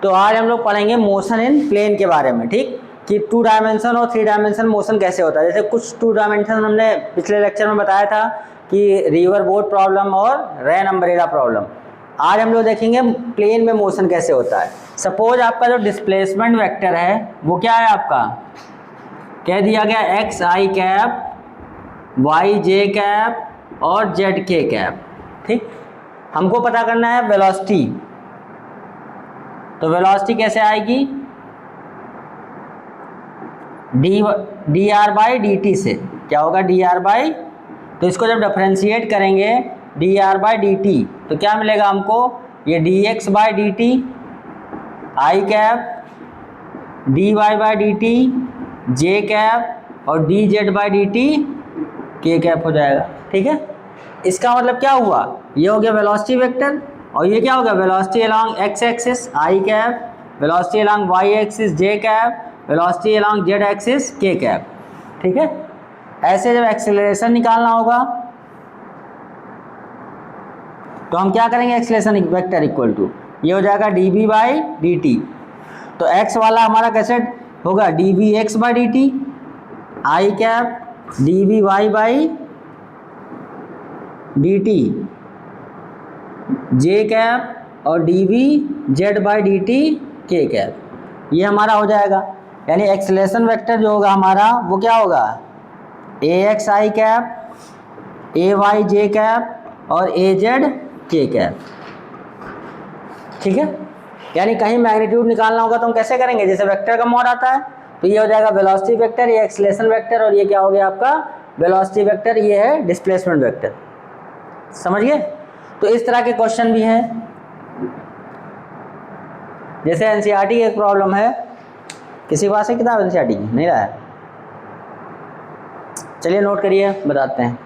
तो आज हम लोग पढ़ेंगे मोशन इन प्लेन के बारे में, ठीक, कि 2 डायमेंशन और 3 डायमेंशन मोशन कैसे होता है। जैसे कुछ 2 डायमेंशन हमने पिछले लेक्चर में बताया था कि रिवर बोट प्रॉब्लम और रेन अम्ब्रेला प्रॉब्लम। आज हम लोग देखेंगे प्लेन में मोशन कैसे होता है। सपोज आपका जो डिस्प्लेसमेंट वेक्टर है वो क्या है, आपका कह दिया गया एक्स आई कैप, वाई जे कैप और जेड के कैप, ठीक। हमको पता करना है वेलोसिटी। तो वेलोसिटी कैसे आएगी, D r by d T से। क्या होगा, डी आर बाई, तो इसको जब डिफरेंशिएट करेंगे d r by d t तो क्या मिलेगा हमको, ये d x by d t i cap, d y by d t j cap और d z by d t k cap हो जाएगा, ठीक है। इसका मतलब क्या हुआ, ये हो गया वेलोसिटी वेक्टर और ये क्या हो गया, velocity along x axis i cap, velocity along y axis j cap, velocity along z axis k cap, ठीक है। ऐसे जब एक्सेलरेशन निकालना होगा तो हम क्या करेंगे, एक्सेलरेशन वेक्टर इक्वल टू ये हो जाएगा d b by d t. तो एक्स वाला हमारा कैसे होगा, d b x by d t i cap, d b y by d t j cap और d b z by d t k cap, ये हमारा हो जाएगा। यानी एक्सेलरेशन वेक्टर जो होगा हमारा वो क्या होगा, ए एक्स आई कैप, ए वाई जे कैप और ए जेड के कैप, ठीक है। यानी कहीं मैग्नीट्यूड निकालना होगा तो हम कैसे करेंगे, जैसे वेक्टर का मोड आता है तो ये हो जाएगा वेलोसिटी वेक्टर, ये एक्सेलरेशन वेक्टर और ये क्या हो गया आपका वेलोसिटी वेक्टर, ये है डिस्प्लेसमेंट वेक्टर। समझ गए। तो इस तरह के क्वेश्चन भी हैं। जैसे एनसीईआरटी की एक प्रॉब्लम है, किसी के पास है किताब एनसीईआरटी की, नहीं रहा है, चलिए नोट करिए, बताते हैं।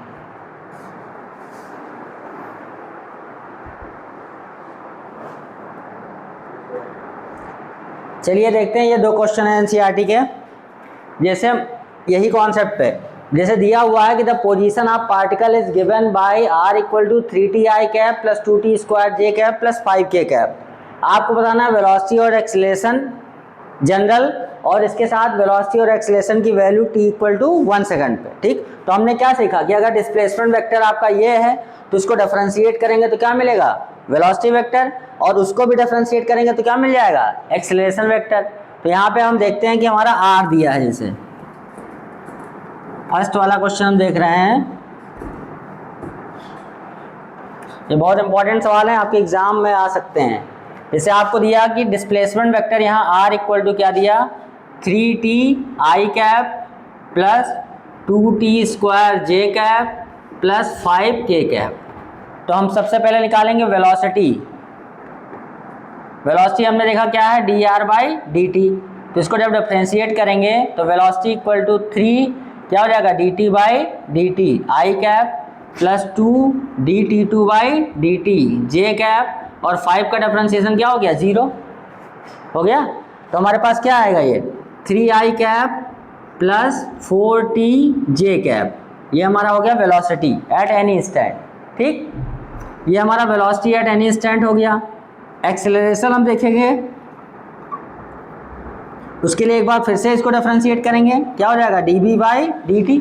चलिए देखते हैं, ये 2 क्वेश्चन हैं एनसीईआरटी के। जैसे यही कॉन्सेप्ट है, जैसे दिया हुआ है कि the position of particle is given by r equal to 3t i cap plus 2t square j cap plus 5k cap. आपको बताना है वेलोसिटी और एक्सेलरेशन जनरल और इसके साथ वेलोसिटी और एक्सेलरेशन की value t equal to 1 second पे, ठीक। तो हमने क्या सीखा कि अगर डिस्प्लेसमेंट वेक्टर आपका ये है तो इसको डिफरेंशिएट करेंगे तो क्या मिलेगा, वेलोसिटी वेक्टर, और उसको भी डिफरेंशिएट करेंगे तो क्या मिल जाएगा, एक्सेलरेशन वेक्टर। तो यहाँ पे हम देखते हैं कि हमारा आर दिया है। जैसे फर्स्ट वाला क्वेश्चन हम देख रहे हैं, ये बहुत इंपॉर्टेंट सवाल है, आपके एग्जाम में आ सकते हैं। जैसे आपको दिया कि डिस्प्लेसमेंट वेक्टर यहाँ आर इक्वल टू क्या दिया, 3t i cap plus 2t square j cap plus 5k cap. तो हम सबसे पहले निकालेंगे वेलोसिटी। वेलोसिटी हमने देखा क्या है, D r by d t. तो इसको जब डिफरेंशिएट करेंगे तो वेलोसिटी इक्वल टू 3 क्या हो जाएगा, D T by d t i cap plus 2 D T two by d t j cap और 5 का डिफरेंशिएशन क्या हो गया, 0 हो गया। तो हमारे पास क्या आएगा, ये 3 आई कैप प्लस 4t जे कैप, ये हमारा हो गया वेलोसिटी एट एनी इंस्टेंट, ठीक। ये हमारा वेलोसिटी एट एनी इंस्टेंट हो गया। एक्सेलरेशन हम देखेंगे, उसके लिए एक बार फिर से इसको डिफरेंशिएट करेंगे, क्या हो जाएगा, d b by d t.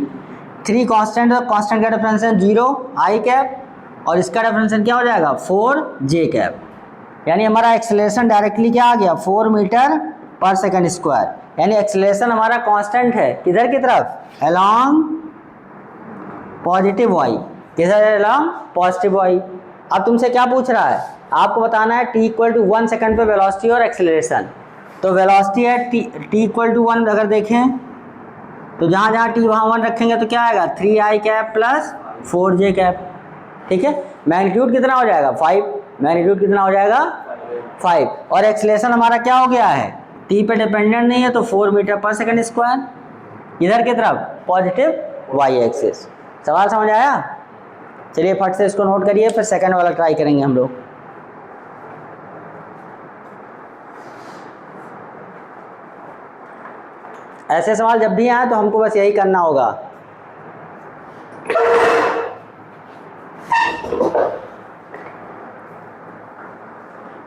3 constant और कांस्टेंट का डिफरेंशिएशन 0 आई कैप और इसका डिफरेंशिएशन क्या हो जाएगा, 4 जे कैप। यानी हमारा एक्सेलरेशन डायरेक्टली क्या आ गया, 4 मीटर पर सेकंड स्क्वायर। यानी एक्सेलरेशन हमारा कांस्टेंट है किधर की तरफ, अलोंग पॉजिटिव वाई, किधर अलोंग पॉजिटिव वाई। अब तुमसे क्या पूछ रहा है, आपको बताना है t इक्वल टू 1 सेकंड पे वेलोसिटी और एक्सेलरेशन। तो वेलोसिटी है t इक्वल टू 1, अगर देखें तो जहाँ जहाँ t वहाँ 1 रखेंगे तो क्या आएगा, 3 आई कैप प्लस 4 जे कैप, ठीक है। मैग्नीट्यूड कितना हो जाएगा, 5, मैग्नीट्यूड कितना हो जाएगा 5। और एक्सेलरेशन हमारा क्या हो गया है, t पे डिपेंडेंट नहीं है तो 4 मीटर पर सेकंड स्क्वायर, इधर की तरफ पॉजिटिव वाई एक्सिस। सवाल समझ आया। चलिए फट से इसको नोट करिए, फिर सेकंड वाला ट्राई करेंगे हम लोग। ऐसे सवाल जब भी आए तो हमको बस यही करना होगा।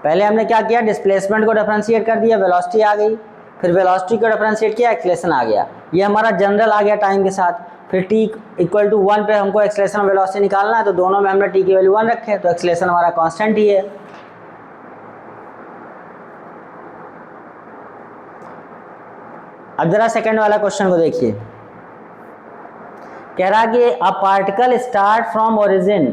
पहले हमने क्या किया, डिस्प्लेसमेंट को डिफरेंशिएट कर दिया, वेलोसिटी आ गई, फिर वेलोसिटी को डिफरेंशिएट किया, एक्सेलरेशन आ गया, ये हमारा जनरल आ गया टाइम के साथ। फिर t इक्वल टू 1 पे हमको एक्सेलरेशन और वेलोसिटी निकालना है, तो दोनों में हमने t की वैल्यू 1 रखे, तो एक्सेलरेशन हमारा कांस्टेंट ही है। अब जरा सेकंड वाला क्वेश्चन को देखिए, कह रहा कि a particle start from origin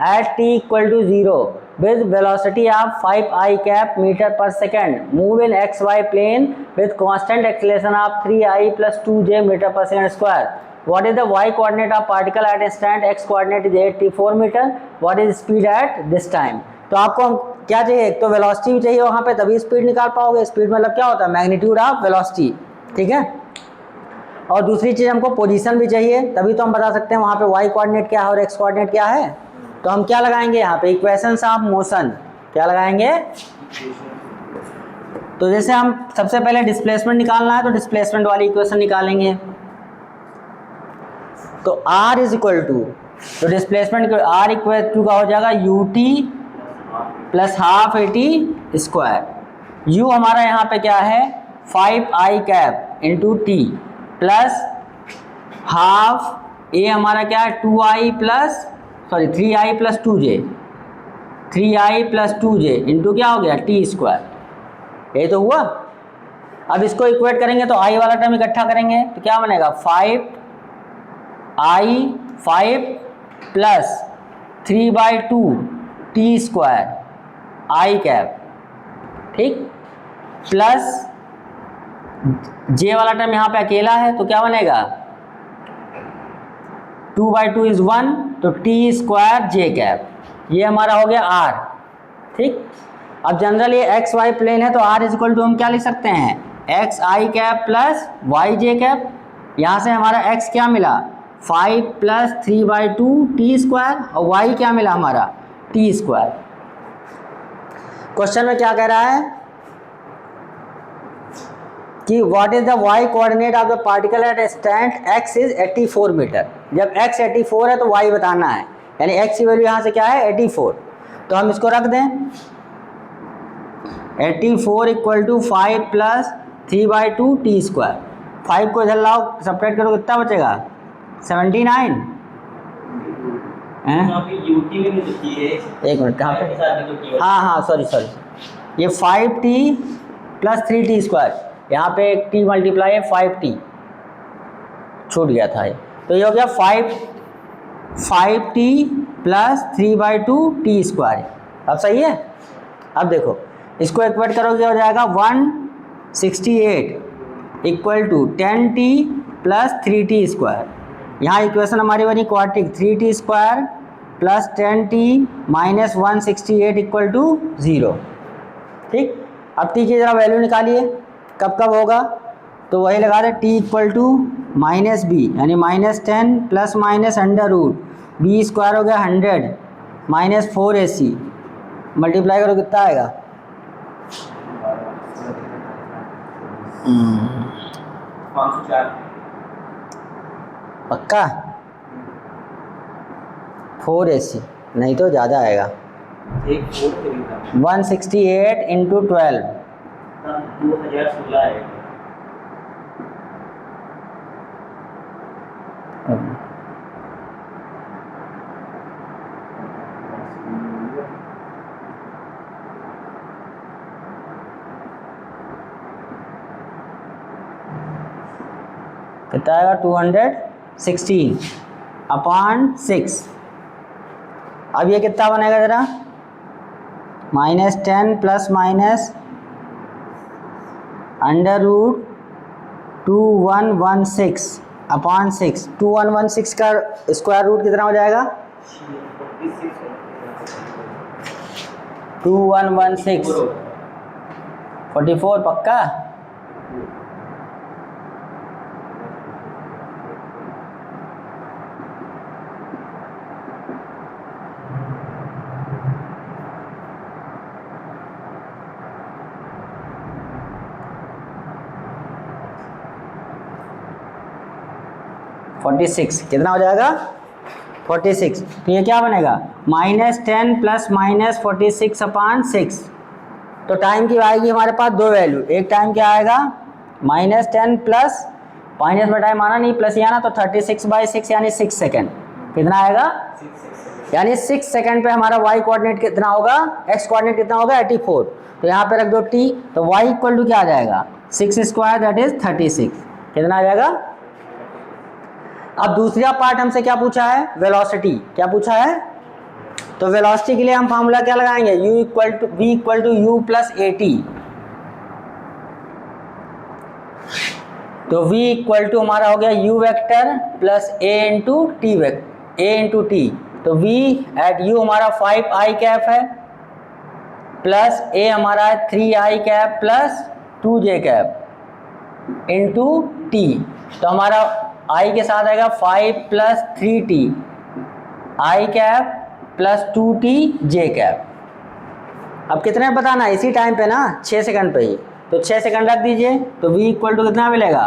at t equal to 0 with velocity of 5 cap meter per second move in xy plane with constant acceleration of 3 plus 2j meter per second square. What is the y coordinate of particle at instant, x coordinate is 84 meter, what is speed at this time? तो आपको हम क्या चाहिए, एक तो velocity भी चाहिए वहाँ पे, तभी स्पीड निकाल पाओगे। स्पीड मतलब क्या होता है, मैग्नीट्यूड ऑफ वेलोसिटी, ठीक है। और दूसरी चीज़ हमको पोजीशन भी चाहिए, तभी तो हम बता सकते हैं वहाँ पे y कोऑर्डिनेट क्या है और x कोऑर्डिनेट क्या है। तो हम क्या लगाएंगे यहाँ पे, इक्वेशंस ऑफ मोशन, क्या लगाएंगे। तो जैसे हम सबसे पहले डिस्प्लेसमेंट निकालना है, तो डिस्प्लेसमेंट वाली इक्वेशन निकालेंगे। तो r इज इक्वल टू, तो डिस्प्लेसमेंट r इक्वल टू का हो जाएगा ut plus half at square. u हमारा यहाँ पे क्या है 5 cap into t plus half a हमारा क्या है 3i plus 2j, 3i plus 2j into क्या हो गया टी स्क्वायर, ये तो हुआ। अब इसको इक्वेट करेंगे तो i वाला टर्म इकट्ठा करेंगे तो क्या बनेगा 5 plus 3/2 t square i cap, ठीक, प्लस j वाला टर्म यहाँ पे अकेला है तो क्या बनेगा 2/2 इज 1, तो टी स्क्वायर जे कैप, ये हमारा हो गया r, ठीक। अब जनरल ये एक्स वाई प्लेन है तो r इज इक्वल टू हम क्या लिख सकते हैं एक्स आई कैप प्लस वाई जे कैप। यहाँ से हमारा x क्या मिला 5 प्लस 3/2 टी स्क्वायर और y क्या मिला हमारा टी स्क्वायर। क्वेश्चन में क्या कह रहा है कि what is the y coordinate of the particle at stand x is 84 metre. जब x 84 है तो y बताना है, यानी x की वैल्यू यहाँ से क्या है 84, तो हम इसको रख दें 84 equal to 5 plus 3/2 t square. 5 को इधर लाओ सेपरेट करो, कितना बचेगा 79 हैं। एक मिनट कहाँ पे, हाँ सॉरी ये 5t प्लस 3t स्क्वायर, यहाँ पे एक t मल्टीप्लाई है 5t छूट गया था ये, तो ये हो गया 5t प्लस 3/2 टी स्क्वायर। अब सही है। अब देखो इसको इक्वेट करोगे हो जाएगा 168 equal to 10t plus 3t square. यहाँ इक्वेशन हमारी बनी quadratic, 3t square plus 10t minus 168 equal to 0, ठीक। अब t की जरा वैल्यू निकालिए कब कब होगा, तो वही लगा रहे t equal to minus b, यानी -10 plus minus under root b square हो गया 100 माइनस 4ac, मल्टीप्लाई करो कितना आएगा 504 पक्का 4ac, नहीं तो ज़्यादा आएगा 168 इंटू 12 2016 है। कितना आएगा 216 अपॉन 6। अब ये कितना बनेगा ज़रा -10 plus minus under root 2116 upon 6। 2116 का स्क्वायर रूट कितना हो जाएगा 2116 44 पक्का। (46) कितना हो जाएगा 46। तो ये क्या बनेगा -10 प्लस माइनस 46 अपॉन 6, तो टाइम की आएगी हमारे पास दो वैल्यू, एक टाइम क्या आएगा -10 प्लस माइनस में टाइम आना नहीं प्लस आना, तो 36/6 यानी 6 सेकेंड। कितना आएगा? यानी 6 सेकेंड पे हमारा y कोऑर्डिनेट कितना होगा, x कोऑर्डिनेट कितना होगा 84। तो यहाँ पे रख दो t, तो y इक्वल टू क्या आ जाएगा 6² दैट इज 36। कितना आ जाएगा? अब दूसरा पार्ट हमसे क्या पूछा है, वेलोसिटी। क्या पूछा है? तो वेलोसिटी के लिए हम फार्मूला क्या लगाएंगे, v equal to u plus at। तो v इक्वल टू हमारा हो गया u vector plus a into t। तो v एट u हमारा 5i कैप है प्लस a हमारा 3i cap plus 2j cap into t। तो हमारा i के साथ आएगा 5 plus 3t i cap plus 2t j cap. अब कितने बताना है, इसी टाइम पे ना 6 सेकंड पे ही, तो 6 सेकंड रख दीजिए। तो v इक्वल टू कितना मिलेगा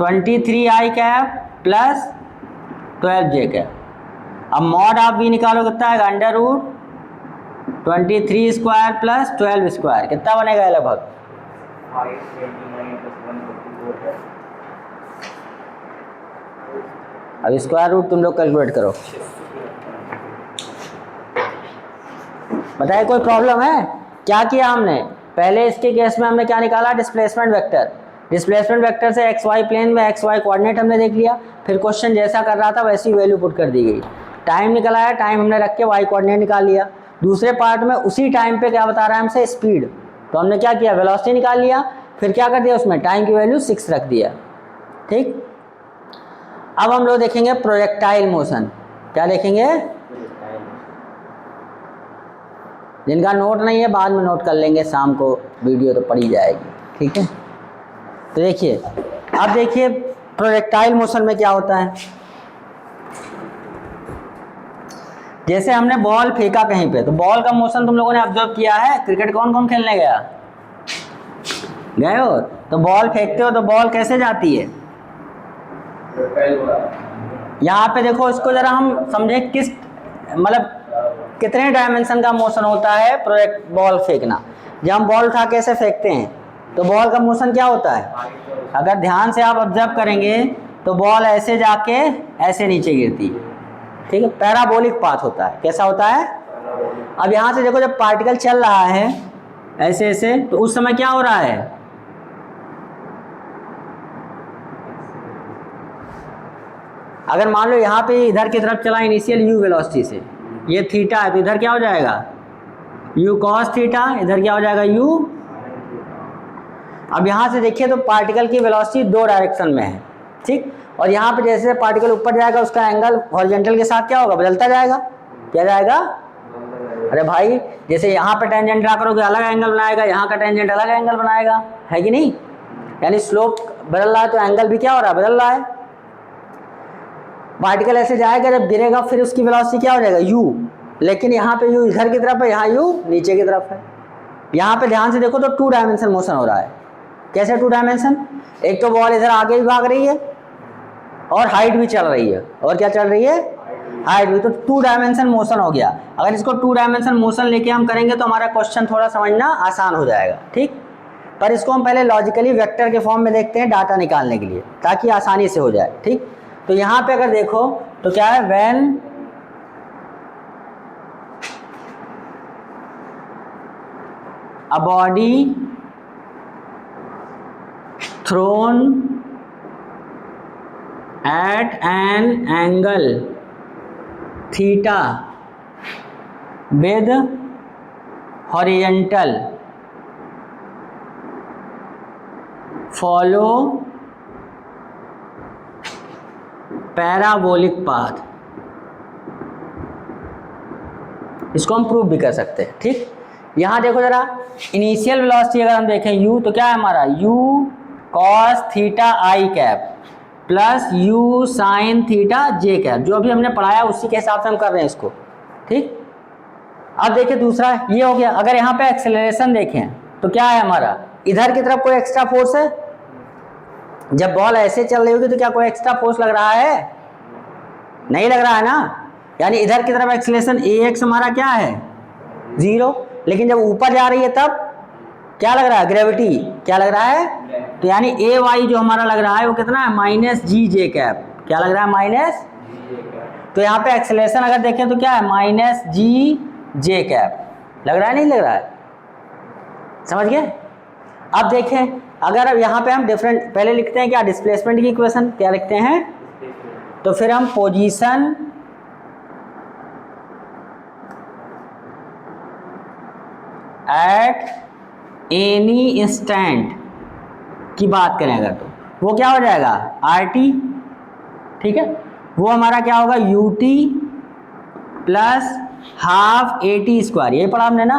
23i cap plus 12j cap. अब मॉड आप v निकालो कितना आएगा √23² प्लस 12² कितना बनेगा लगभग 529 अब स्क्वायर रूट तुम लोग कैलकुलेट करो। बताइए कोई प्रॉब्लम है? क्या किया हमने पहले इसके केस में, हमने क्या निकाला डिस्प्लेसमेंट वेक्टर। डिस्प्लेसमेंट वेक्टर से एक्स वाई प्लेन में एक्स वाई कोऑर्डिनेट हमने देख लिया, फिर क्वेश्चन जैसा कर रहा था वैसी वैल्यू पुट कर दी गई। टाइम निकल आया, टाइम हमने रख के वाई कोऑर्डिनेट निकाल लिया। दूसरे पार्ट में उसी टाइम पे क्या बता रहा है हमसे, स्पीड। तो हमने क्या किया, वेलोसिटी निकाल लिया, फिर क्या कर दिया उसमें टाइम की वैल्यू 6 रख दिया। ठीक, अब हम लोग देखेंगे प्रोजेक्टाइल मोशन। क्या देखेंगे? जिनका नोट नहीं है बाद में नोट कर लेंगे, शाम को वीडियो तो पड़ी जाएगी। ठीक है, तो देखिए, अब देखिए प्रोजेक्टाइल मोशन में क्या होता है। जैसे हमने बॉल फेंका कहीं पे, तो बॉल का मोशन तुम लोगों ने ऑब्जर्व किया है। क्रिकेट कौन कौन खेलने गया, गए हो? तो बॉल फेंकते हो तो बॉल कैसे जाती है, यहाँ पे देखो, इसको जरा हम समझे किस मतलब कितने डायमेंशन का मोशन होता है प्रोजेक्ट बॉल फेंकना। जब हम बॉल उठा के ऐसे फेंकते हैं तो बॉल का मोशन क्या होता है, अगर ध्यान से आप ऑब्जर्व करेंगे तो बॉल ऐसे जाके ऐसे नीचे गिरती है। ठीक है, पैराबोलिक पाथ होता है। कैसा होता है? अब यहाँ से देखो, जब पार्टिकल चल रहा है ऐसे ऐसे, तो उस समय क्या हो रहा है, अगर मान लो यहाँ पे इधर की तरफ चला इनिशियल u वेलोसिटी से, ये थीटा है, तो इधर क्या हो जाएगा u cos थीटा, इधर क्या हो जाएगा u। अब यहाँ से देखिए तो पार्टिकल की वेलोसिटी दो डायरेक्शन में है। ठीक, और यहाँ पे जैसे पार्टिकल ऊपर जाएगा उसका एंगल हॉरिजॉन्टल के साथ क्या होगा, बदलता जाएगा। क्या जाएगा? अरे भाई, जैसे यहाँ पे टेंजेंट ड्रा करोगे अलग एंगल बनाएगा, यहाँ का टेंजेंट अलग एंगल बनाएगा, है कि नहीं? यानी स्लोप बदल रहा है तो एंगल भी क्या हो रहा है, बदल रहा है। पार्टिकल ऐसे जाएगा, जब गिरेगा फिर उसकी वेलोसिटी क्या हो जाएगा u, लेकिन यहाँ पे u इधर की तरफ है, यहाँ u नीचे की तरफ है। यहाँ पे ध्यान से देखो तो 2 डायमेंशन मोशन हो रहा है। कैसे 2 डायमेंशन? एक तो बॉल इधर आगे भी भाग रही है और हाइट भी चल रही है, और क्या चल रही है, हाइट भी। तो 2 डायमेंशन मोशन हो गया। अगर इसको 2 डायमेंशन मोशन लेके हम करेंगे तो हमारा क्वेश्चन थोड़ा समझना आसान हो जाएगा। ठीक, पर इसको हम पहले लॉजिकली वेक्टर के फॉर्म में देखते हैं डाटा निकालने के लिए, ताकि आसानी से हो जाए। ठीक, तो यहाँ पे अगर देखो तो क्या है, when a body thrown at an angle theta with horizontal follow parabolic path, इसको हम प्रूव भी कर सकते हैं। ठीक, यहाँ देखो जरा, इनिशियल वेलोसिटी अगर हम देखें u, तो क्या है हमारा u cos theta i cap plus u sin theta j cap, जो अभी हमने पढ़ाया उसी के हिसाब से हम कर रहे हैं इसको। ठीक, अब देखिए दूसरा ये हो गया। अगर यहाँ पे एक्सेलरेशन देखें तो क्या है हमारा, इधर की तरफ कोई एक्स्ट्रा फोर्स है, जब बॉल ऐसे चल रही होगी तो क्या कोई एक्स्ट्रा फोर्स लग रहा है, नहीं लग रहा है ना। यानी इधर की तरफ एक्सेलरेशन ax हमारा क्या है 0, लेकिन जब ऊपर जा रही है तब क्या लग रहा है, ग्रेविटी क्या लग रहा है, तो यानी ए वाई जो हमारा लग रहा है वो कितना है, माइनस जी जे कैप, क्या लग रहा है, माइनस, तो यहाँ पे एक्सेलरेशन अगर देखें तो क्या है, माइनस जी जे कैप, लग रहा है नहीं लग रहा है, समझ गए। अब देखें अगर अब यहाँ पे हम डिफरेंट पहले लिखते हैं क्या, डिस्प्लेसमेंट की इक्वेशन क्या लिखते हैं, तो फिर हम पोजीशन एट एनी इंस्टेंट की बात करें अगर तो वो क्या हो जाएगा, आर टी, ठीक है, वो हमारा क्या होगा, you t plus half A T square, ये पढ़ा हमने ना,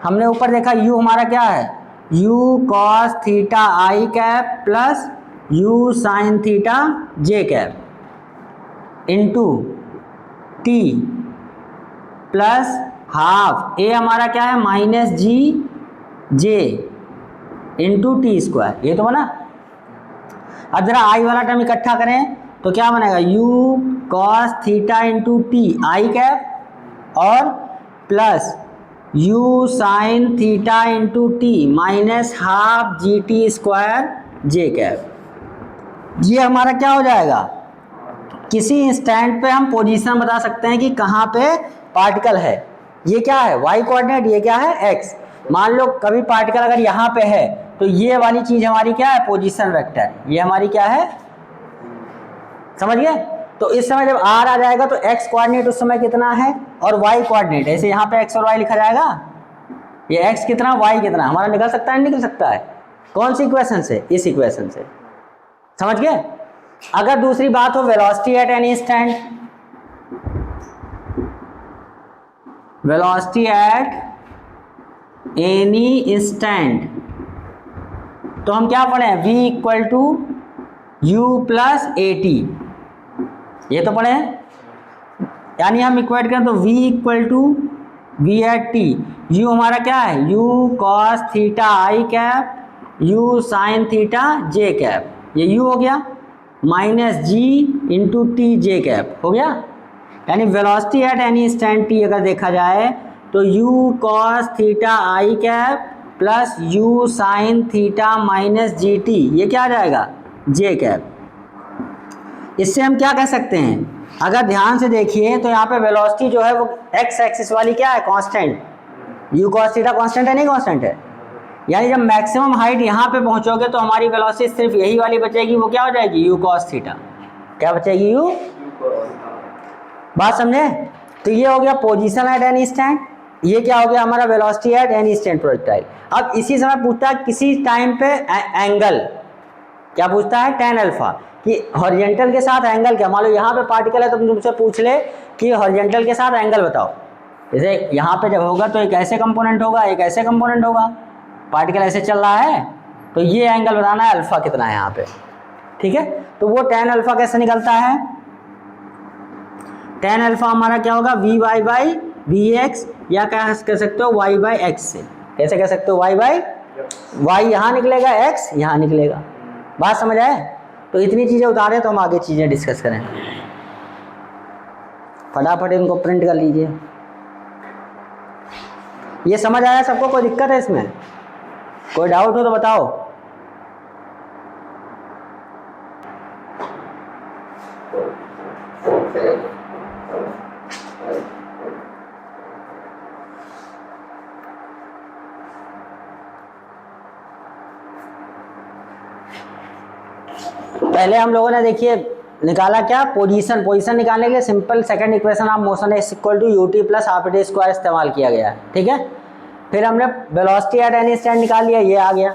हमने ऊपर देखा यू हमारा क्या है, u cos theta i cap plus u sine theta j cap into t plus half a हमारा क्या है, minus g j into t square, ये तो बना। अब जरा आई वाला टर्म इकट्ठा करें तो क्या बनेगा, u cos theta into t i cap और plus u sine theta into t minus half g t square j cap. ये हमारा क्या हो जाएगा, किसी इंस्टेंट पे हम पोजीशन बता सकते हैं कि कहाँ पे पार्टिकल है, ये क्या है वाई कोऑर्डिनेट, ये क्या है एक्स। मान लो कभी पार्टिकल अगर यहाँ पे है तो ये वाली चीज हमारी क्या है, पोजीशन वेक्टर, ये हमारी क्या है, समझ गए। तो इस समय जब आर आ जाएगा तो एक्स कोऑर्डिनेट उस समय कितना है और वाई कोऑर्डिनेट, ऐसे यहाँ पे एक्स और वाई लिखा जाएगा, ये एक्स कितना वाई कितना हमारा निकल सकता है, निकल सकता है, कौन सी इक्वेशन से, इस इक्वेशन से, समझ गए। अगर दूसरी बात हो velocity at any instant, velocity at any instant, तो हम क्या पढ़े हैं, v equal to u plus a t, ये तो पढ़े हैं, यानी हम इक्वेट करें तो v equal to v at t, u हमारा क्या है, u cos theta i cap u sine theta j cap, ये u हो गया minus g into t j cap हो गया। यानी velocity at any instant t अगर देखा जाए तो u cos theta i cap plus u sine theta minus g t, ये क्या आ जाएगा, जे कैप। इससे हम क्या कह सकते हैं, अगर ध्यान से देखिए तो यहाँ पे वेलोसिटी जो है वो एक्स एक्सिस वाली क्या है, constant, you cos theta constant है नहीं, कांस्टेंट है, यानी जब मैक्सिमम हाइट यहाँ पे पहुंचोगे तो हमारी वेलोसिटी सिर्फ यही वाली बचेगी, वो क्या हो जाएगी, यू कॉस थीटा, क्या बचेगी, यू, बात समझे। तो ये हो गया पोजीशन एट एनी इंस्टेंट, ये क्या हो गया हमारा velocity at any instant projectile. अब इसी समय पूछता है किसी टाइम पे एंगल, क्या पूछता है, tan अल्फा, कि हॉरिजॉन्टल के साथ एंगल क्या, मान लो यहाँ पे पार्टिकल है तो तुमसे पूछ ले कि हॉरिजॉन्टल के साथ एंगल बताओ, जैसे यहाँ पे जब होगा तो एक ऐसे कंपोनेंट होगा एक ऐसे कंपोनेंट होगा, पार्टिकल ऐसे चल रहा है तो ये एंगल बताना है अल्फा कितना है यहाँ पे, ठीक है। तो वो tan अल्फा कैसे निकलता है, tan अल्फा हमारा क्या होगा, v y by v x, या क्या कह सकते हो वाई बाई एक्स से, कैसे कह सकते हो वाई बाई वाई, यहाँ निकलेगा एक्स यहाँ निकलेगा, बात समझ आए। तो इतनी चीज़ें उतारे तो हम आगे चीज़ें डिस्कस करें, फटाफट इनको प्रिंट कर लीजिए। ये समझ आया सबको, कोई दिक्कत है इसमें, कोई डाउट हो तो बताओ। पहले हम लोगों ने देखिए निकाला क्या, पोजीशन, पोजीशन निकालने के लिए simple second equation of motion is equal to u t plus half t square इस्तेमाल किया गया है, ठीक है। फिर हमने वेलोसिटी एट एनी इंस्टेंट निकाल लिया, ये आ गया।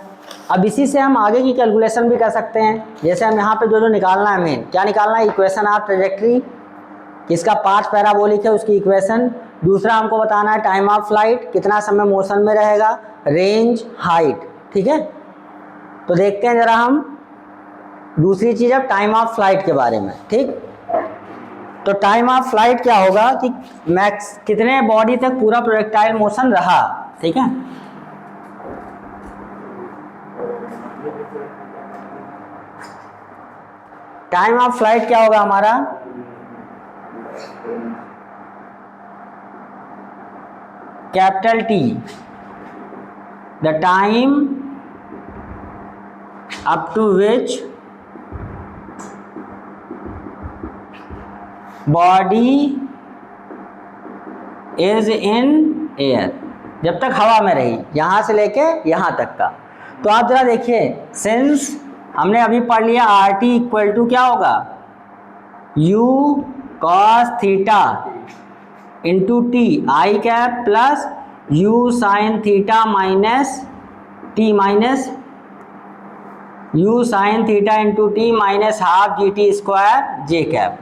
अब इसी से हम आगे की कैलकुलेशन भी कर सकते हैं, जैसे हम यहाँ पे जो निकालना है, मेन क्या निकालना है, इक्वेशन ऑफ ट्रेजेक्ट्री, किसका पाथ पैराबोलिक है उसकी इक्वेशन, दूसरा हमको बताना है टाइम ऑफ फ्लाइट, कितना समय मोशन में रहेगा, रेंज, हाइट, ठीक है। तो देखते हैं जरा हम दूसरी चीज़ अब टाइम ऑफ फ्लाइट के बारे में, ठीक। तो टाइम ऑफ फ्लाइट क्या होगा कि मैक्स कितने बॉडी तक पूरा प्रोजेक्टाइल मोशन रहा, ठीक है। टाइम ऑफ फ्लाइट क्या होगा हमारा, capital T, the time up to which body is in air, जब तक हवा में रही, यहाँ से लेके यहाँ तक का। तो आप जरा देखिए, सिंस हमने अभी पढ़ लिया RT इक्वल टू क्या होगा, U cos theta into t i cap plus U sine theta minus T minus U sine theta into t minus half g t square j cap.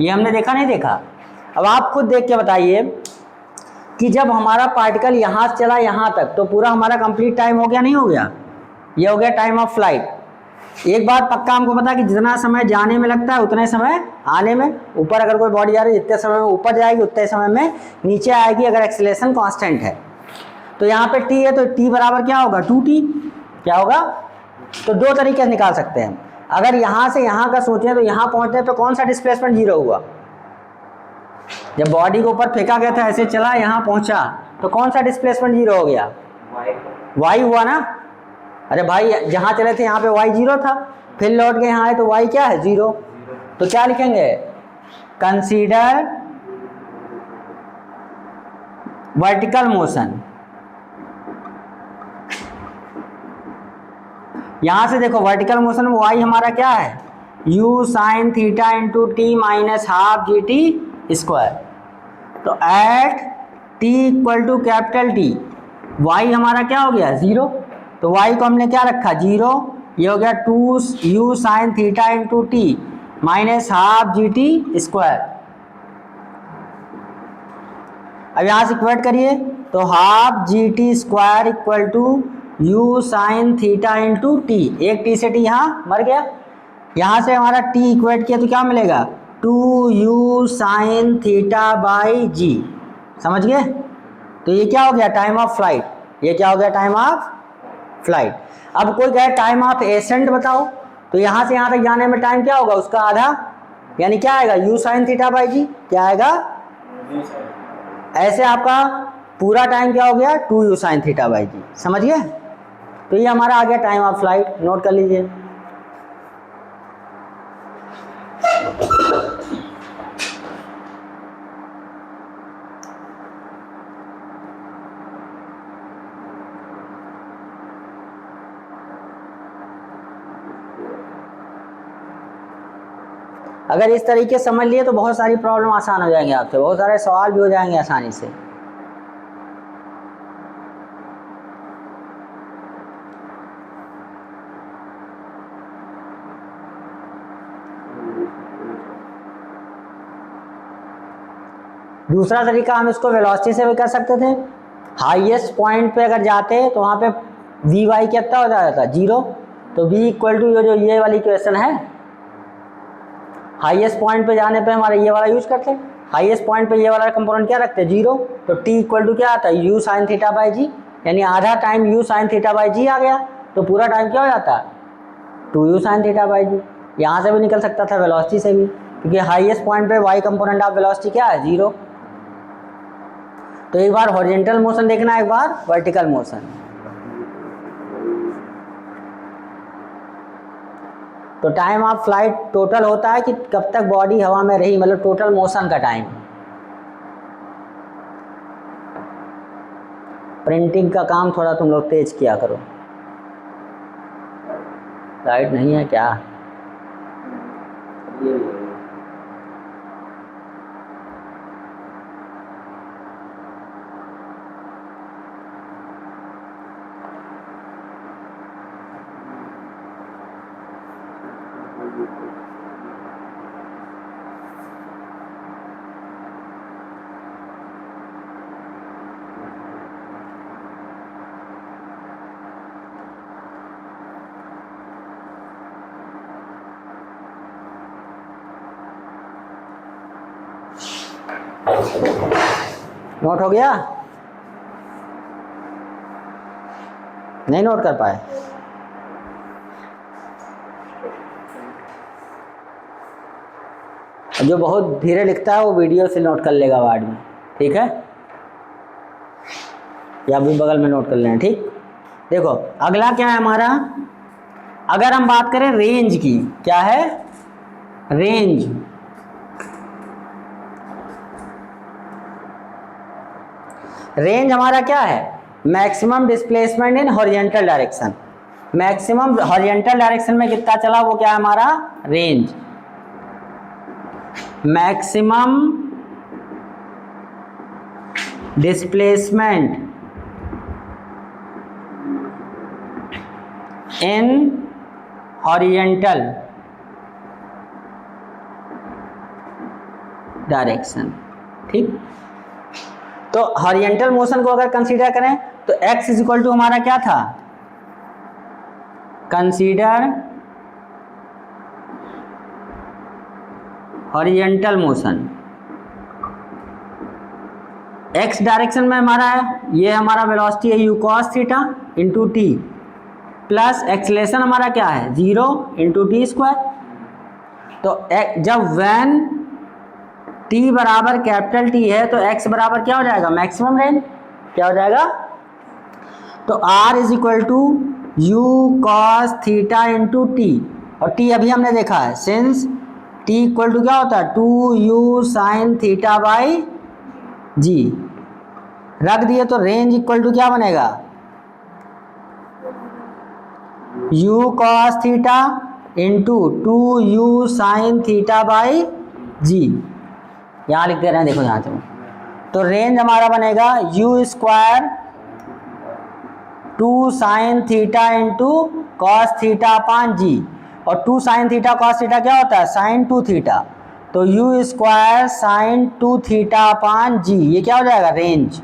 ये हमने देखा नहीं देखा? अब आप खुद देख के बताइए कि जब हमारा पार्टिकल यहाँ से चला यहाँ तक तो पूरा हमारा कंप्लीट टाइम हो गया नहीं हो गया? ये हो गया टाइम ऑफ फ्लाइट। एक बात पक्का हमको पता है कि जितना समय जाने में लगता है उतने समय आने में। ऊपर अगर कोई बॉडी जा रही है जितने समय में ऊपर जाएगी उतने समय में नीचे आएगी अगर एक्सेलरेशन कांस्टेंट है। तो यहाँ पे t है तो t बराबर क्या होगा 2t, क्या होगा? तो दो तरीके से निकाल सकते हैं। अगर यहाँ से यहाँ का सोचें तो यहाँ पहुँचने पे कौन सा डिस्प्लेसमेंट जीरो हुआ? जब बॉडी को ऊपर फेंका गया था ऐसे चला यहाँ पहुँचा तो कौन सा डिस्प्लेसमेंट जीरो हो गया? y हुआ ना। अरे भाई जहाँ चले थे यहाँ पे y जीरो था, फिर लौट के यहाँ आए तो y क्या है? जीरो। तो क्या लिखेंगे? Consider vertical motion. यहाँ से देखो वर्टिकल मोशन में y हमारा क्या है? u sine theta into t minus half g t square. तो at t equal to capital T y हमारा क्या हो गया? जीरो। तो y को हमने क्या रखा? जीरो। ये हो गया 2u sine theta into t minus half g t square. अब यहाँ से इक्वेट करिए तो half g t square equal to u sine theta into t. एक t से t यहाँ मर गया। यहाँ से हमारा t इक्वेट किया तो क्या मिलेगा? 2u साइन थीटा बाई जी। समझ गए? तो ये क्या हो गया? Time of flight. ये क्या हो गया? Time of flight. अब कोई कहे टाइम ऑफ एसेंट बताओ, तो यहाँ से यहाँ तक जाने में टाइम क्या होगा? उसका आधा, यानी क्या आएगा? u साइन थीटा बाई जी। क्या आएगा? ऐसे आपका पूरा टाइम क्या हो गया? 2u साइन थीटा बाई जी। समझ गए? तो ये हमारा आ गया टाइम ऑफ फ्लाइट। नोट कर लीजिए। अगर इस तरीके समझ लिए तो बहुत सारी प्रॉब्लम आसान हो जाएंगे आपसे, बहुत सारे सवाल भी हो जाएंगे आसानी से। दूसरा तरीका हम इसको वेलोसिटी से भी कर सकते थे। हाईएस्ट पॉइंट पे अगर जाते तो वहाँ पे वी वाई कितना हो जाता था? जीरो। तो v इक्वल टू जो ये वाली इक्वेशन है, हाईएस्ट पॉइंट पे जाने पे हमारा ये वाला यूज करते हैं। हाईएस्ट पॉइंट पे ये वाला कंपोनेंट क्या रखते हैं? जीरो। तो t इक्वल टू क्या आता है? u sine theta by g, यानी आधा time u sine theta by g आ गया। तो पूरा टाइम क्या हो जाता है? 2u sine theta by g. यहाँ से भी निकल सकता था वेलोसिटी से भी, क्योंकि हाईएस्ट पॉइंट पे y कंपोनेंट ऑफ वेलोसिटी क्या है? जीरो। तो एक बार हॉरिजॉन्टल मोशन देखना, एक बार वर्टिकल मोशन। तो टाइम ऑफ फ्लाइट टोटल होता है कि कब तक बॉडी हवा में रही, मतलब टोटल मोशन का टाइम। प्रिंटिंग का काम थोड़ा तुम लोग तेज किया करो। लाइट नहीं है क्या? नोट हो गया? नहीं नोट कर पाए? जो बहुत धीरे लिखता है वो वीडियो से नोट कर लेगा बाद में, ठीक है? या भी बगल में नोट कर लेना, ठीक। देखो अगला क्या है हमारा, अगर हम बात करें रेंज की, क्या है रेंज। रेंज हमारा क्या है, maximum displacement in horizontal direction. Maximum horizontal direction में कितना चला वो क्या है हमारा range. Maximum displacement in horizontal direction, ठीक। तो हॉरिजॉन्टल मोशन को अगर कंसीडर करें तो x इज इक्वल टू हमारा क्या था, consider horizontal motion. x direction में हमारा है, ये हमारा वेलोसिटी है u cos theta into t, plus acceleration हमारा क्या है 0 इंटू टी स्क्वायर। तो जब वैन t बराबर कैपिटल T है तो x बराबर क्या हो जाएगा मैक्सिमम रेंज, क्या हो जाएगा। तो r is equal to u cos theta into t, और t अभी हमने देखा है सिंस t इक्वल टू क्या होता है 2u साइन थीटा बाई जी, रख दिए तो रेंज इक्वल टू क्या बनेगा u cos theta into 2u sine theta by g. यहाँ लिख दे रहे हैं, देखो यहाँ से, तो रेंज हमारा बनेगा u square 2 sine theta into cos theta upon g, और 2 साइन थीटा कॉस थीटा क्या होता है साइन 2 थीटा, तो u square sine 2 theta upon g, ये क्या हो जाएगा रेंज।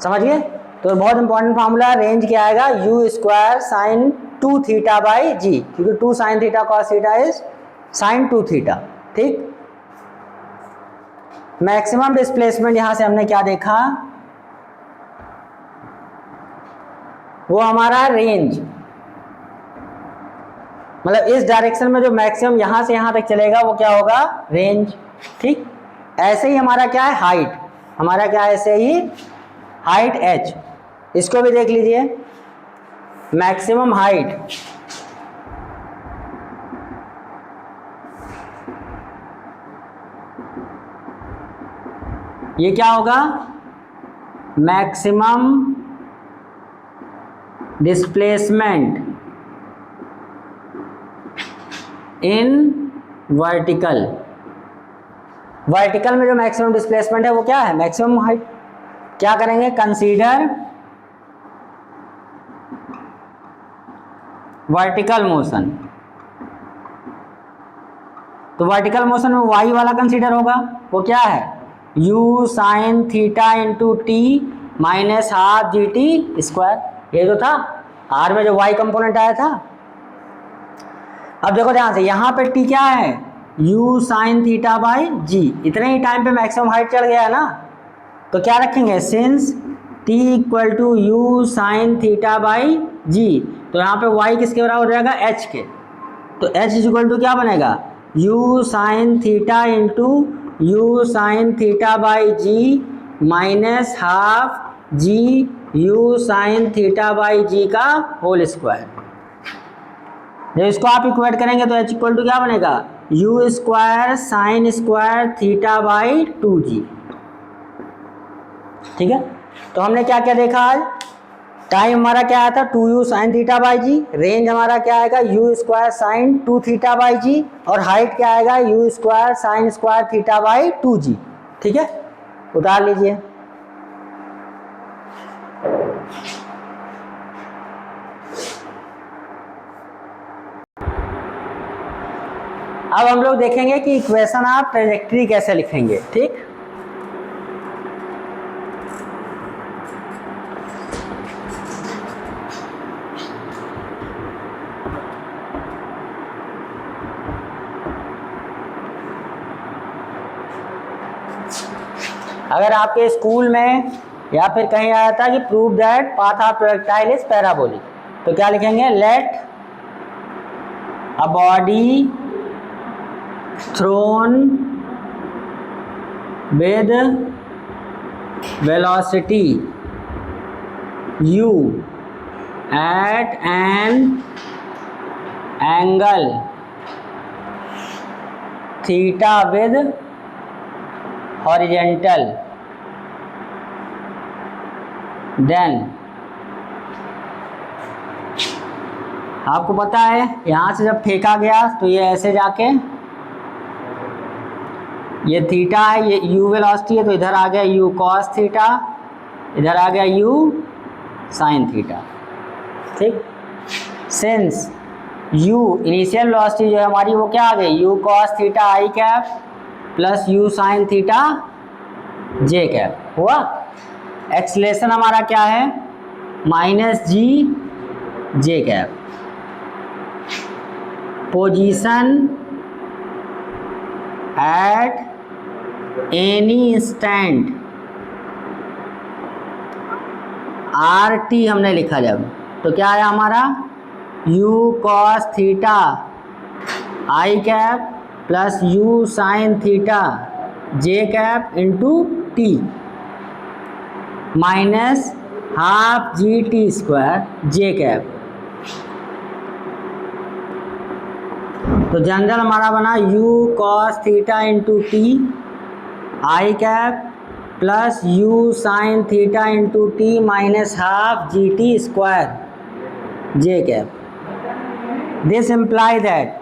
समझिए, तो बहुत इंपॉर्टेंट फार्मूला है, रेंज क्या आएगा u square sine 2 theta by g, क्योंकि 2 sine theta cos theta is sine 2 theta, ठीक। मैक्सिमम डिस्प्लेसमेंट यहां से हमने क्या देखा, वो हमारा रेंज, मतलब इस डायरेक्शन में जो मैक्सिमम यहां से यहां तक चलेगा वो क्या होगा रेंज, ठीक। ऐसे ही हमारा क्या है हाइट, हमारा क्या है ऐसे ही हाइट h, इसको भी देख लीजिए। मैक्सिमम हाइट ये क्या होगा maximum displacement in vertical. Vertical में जो मैक्सिमम डिस्प्लेसमेंट है वो क्या है मैक्सिमम हाइट। क्या करेंगे कंसीडर वर्टिकल मोशन, तो वर्टिकल मोशन में वाई वाला कंसीडर होगा, वो क्या है u sine theta into t minus half g t square, ये जो था r में जो y कंपोनेंट आया था। अब देखो ध्यान से यहाँ पे t क्या है u sine theta by g, इतने ही टाइम पे मैक्सिमम हाइट चढ़ गया है ना, तो क्या रखेंगे since t equal to u sine theta by g, तो यहाँ पे y किसके बराबर हो जाएगा h के, तो h इज इक्वल टू क्या बनेगा u sine theta into u sine theta by g minus half g u sine theta by g का होल स्क्वायर। जब इसको आप इक्वेट करेंगे तो h इक्वल टू क्या बनेगा you square sine square theta by 2g, ठीक है। तो हमने क्या क्या देखा आज, टाइम हमारा क्या आया था 2u sine theta by g, range हमारा क्या आएगा u square sine 2 theta by g, और हाइट क्या आएगा u square sine square theta by 2g, ठीक है। उतार लीजिए। अब हम लोग देखेंगे कि इक्वेशन आप ट्रेजेक्टरी कैसे लिखेंगे, ठीक। अगर आपके स्कूल में या फिर कहीं आया था कि prove that path of projectile is parabolic, तो क्या लिखेंगे let a body thrown with velocity u at an angle theta with horizontal, then आपको पता है यहाँ से जब फेंका गया तो ये ऐसे जाके, ये थीटा है, ये u वेलोसिटी है, तो इधर आ गया u cos थीटा, इधर आ गया u sin थीटा। ठीक, सिंस u इनिशियल वेलोसिटी जो है हमारी वो क्या आ गई, u cos theta i cap plus u sin theta j cap हुआ। एक्सलेशन हमारा क्या है, minus g j cap. Position at any instant r t हमने लिखा जब, तो क्या आया हमारा u cos theta i cap plus u sin theta j cap into t minus half g t square j cap. तो जनरल हमारा बना u cos theta into t i cap plus u sin theta into t minus half g t square j cap. This imply that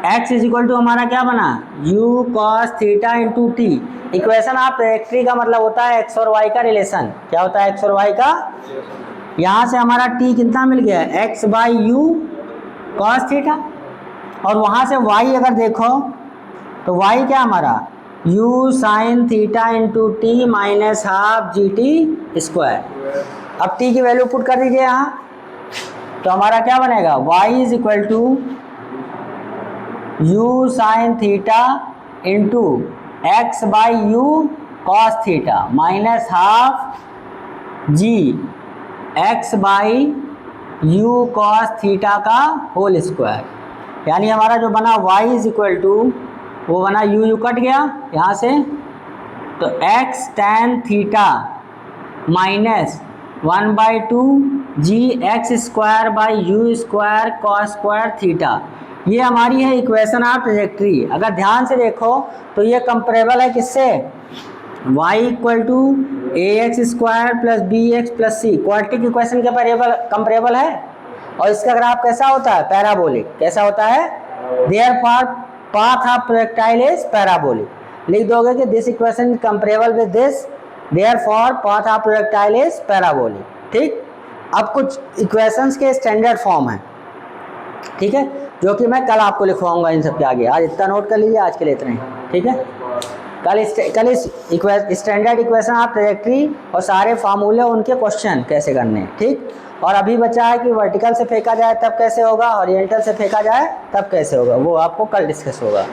x is equal to हमारा क्या बना, u cos theta into t. Equation of trajectory का मतलब होता है x और y का relation. क्या होता है x और y का, यहाँ से हमारा t कितना मिल गया, x by you cos theta, और वहाँ से y अगर देखो तो y क्या हमारा u sin theta into t minus half g t square. अब t की वैल्यू पुट कर दीजिए यहाँ, तो हमारा क्या बनेगा, y is equal to u sin theta into x by u cos theta minus half g x by u cos theta का होल स्क्वायर। यानी हमारा जो बना y इज इक्वल टू, वो बना u कट गया यहाँ से, तो x tan theta minus 1/2 g x square by u square cos square theta. ये हमारी है इक्वेशन ऑफ ट्रैजेक्टरी। अगर ध्यान से देखो तो ये कंपेरेबल है किससे, y equal to a x square plus b x plus c, quadratic equation के कंपेरेबल है। और इसका ग्राफ कैसा होता है, पैराबोलिक। कैसा होता है, therefore path of projectile is parabolic. लिख दोगे कि this equation comparable with this, therefore path of projectile is parabolic. ठीक, अब कुछ इक्वेशंस के स्टैंडर्ड फॉर्म है, ठीक है, जो कि मैं कल आपको लिखवाऊंगा इन सब के आगे। आज इतना नोट कर लीजिए, आज के लिए इतना ही, ठीक है। कल इस स्टैंडर्ड इक्वेशन ऑफ ट्रैजेक्टरी और सारे फार्मूले उनके क्वेश्चन कैसे करने हैं, ठीक। और अभी बचा है कि वर्टिकल से फेंका जाए तब कैसे होगा, हॉरिजॉन्टल से फेंका जाए तब कैसे होगा, वो आपको कल डिस्कस होगा।